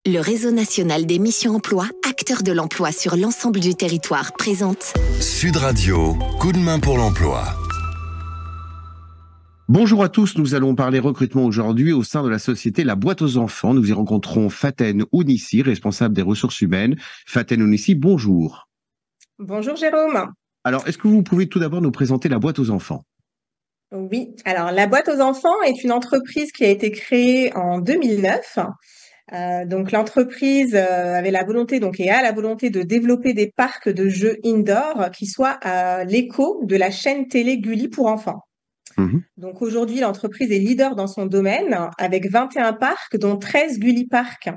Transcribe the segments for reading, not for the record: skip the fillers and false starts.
Le Réseau national des missions emploi, acteur de l'emploi sur l'ensemble du territoire, présente Sud Radio, coup de main pour l'emploi. Bonjour à tous, nous allons parler recrutement aujourd'hui au sein de la société La Boîte aux Enfants. Nous y rencontrons Faten Ounissi, responsable des ressources humaines. Faten Ounissi, bonjour. Bonjour Jérôme. Alors, est-ce que vous pouvez tout d'abord nous présenter La Boîte aux Enfants ? Oui, alors La Boîte aux Enfants est une entreprise qui a été créée en 2009. Donc l'entreprise avait la volonté et a la volonté de développer des parcs de jeux indoor qui soient l'écho de la chaîne télé Gulli pour enfants. Donc aujourd'hui, l'entreprise est leader dans son domaine avec 21 parcs, dont 13 Gulli Parks.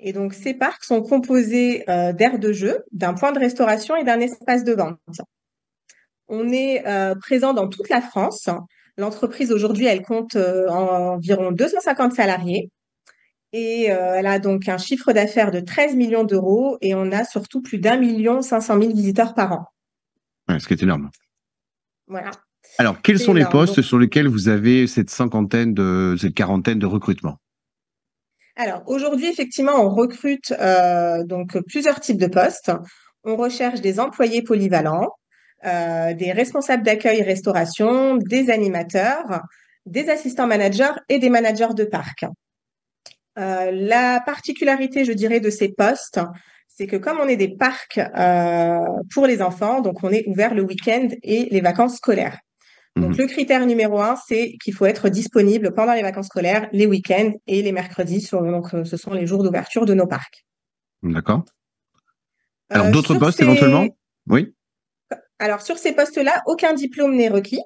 Et donc ces parcs sont composés d'aires de jeu, d'un point de restauration et d'un espace de vente. On est présent dans toute la France. L'entreprise aujourd'hui, elle compte environ 250 salariés. Et elle a donc un chiffre d'affaires de 13 millions d'euros et on a surtout plus d'1,5 million visiteurs par an. Ouais, ce qui est énorme. Voilà. Alors, quels sont les postes donc, sur lesquels vous avez cette quarantaine de recrutements? Alors, aujourd'hui, effectivement, on recrute donc plusieurs types de postes. On recherche des employés polyvalents, des responsables d'accueil et restauration, des animateurs, des assistants managers et des managers de parc. La particularité, je dirais, de ces postes, c'est que comme on est des parcs pour les enfants, donc on est ouvert le week-end et les vacances scolaires. Donc le critère numéro 1, c'est qu'il faut être disponible pendant les vacances scolaires, les week-ends et les mercredis. Donc ce sont les jours d'ouverture de nos parcs. D'accord. Alors d'autres postes éventuellement? Oui. Alors sur ces postes-là, aucun diplôme n'est requis.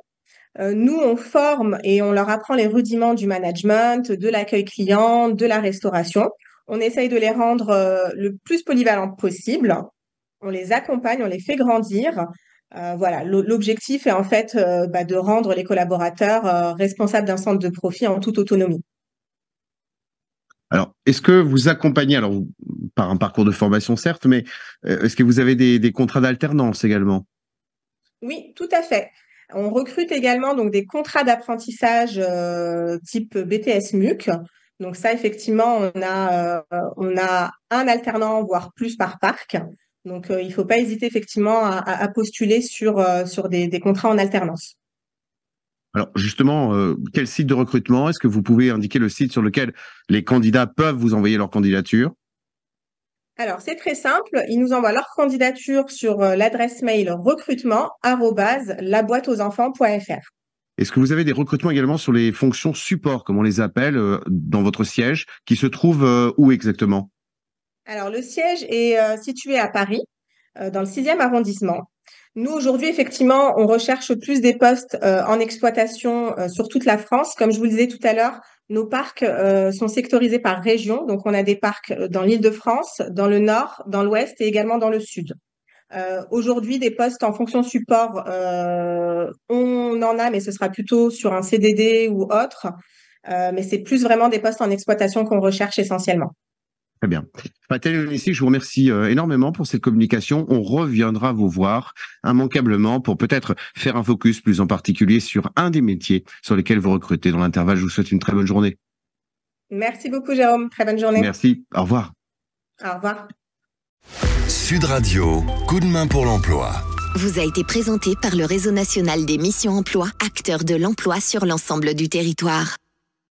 Nous, on forme et on leur apprend les rudiments du management, de l'accueil client, de la restauration. On essaye de les rendre le plus polyvalents possible. On les accompagne, on les fait grandir. Voilà, l'objectif est en fait de rendre les collaborateurs responsables d'un centre de profit en toute autonomie. Alors, est-ce que vous accompagnez, alors par un parcours de formation certes, mais est-ce que vous avez des contrats d'alternance également? Oui, tout à fait. On recrute également donc des contrats d'apprentissage type BTS MUC. Donc ça, effectivement, on a un alternant, voire plus par parc. Donc il ne faut pas hésiter effectivement à postuler sur des contrats en alternance. Alors justement, quel site de recrutement? Est-ce que vous pouvez indiquer le site sur lequel les candidats peuvent vous envoyer leur candidature? Alors, c'est très simple. Ils nous envoient leur candidature sur l'adresse mail recrutement@laboîteauxenfants.fr. Est-ce que vous avez des recrutements également sur les fonctions support, comme on les appelle, dans votre siège, qui se trouve où exactement? Alors, le siège est situé à Paris, dans le 6e arrondissement. Nous, aujourd'hui, effectivement, on recherche plus des postes en exploitation sur toute la France. Comme je vous le disais tout à l'heure, nos parcs sont sectorisés par région. Donc, on a des parcs dans l'Île-de-France, dans le Nord, dans l'Ouest et également dans le Sud. Aujourd'hui, des postes en fonction support, on en a, mais ce sera plutôt sur un CDD ou autre. Mais c'est plus vraiment des postes en exploitation qu'on recherche essentiellement. Très bien. Faten Ounissi, je vous remercie énormément pour cette communication. On reviendra vous voir immanquablement pour peut-être faire un focus plus en particulier sur un des métiers sur lesquels vous recrutez. Dans l'intervalle, je vous souhaite une très bonne journée. Merci beaucoup, Jérôme. Très bonne journée. Merci. Au revoir. Au revoir. Sud Radio, coup de main pour l'emploi. vous a été présenté par le Réseau national des missions emploi, acteur de l'emploi sur l'ensemble du territoire.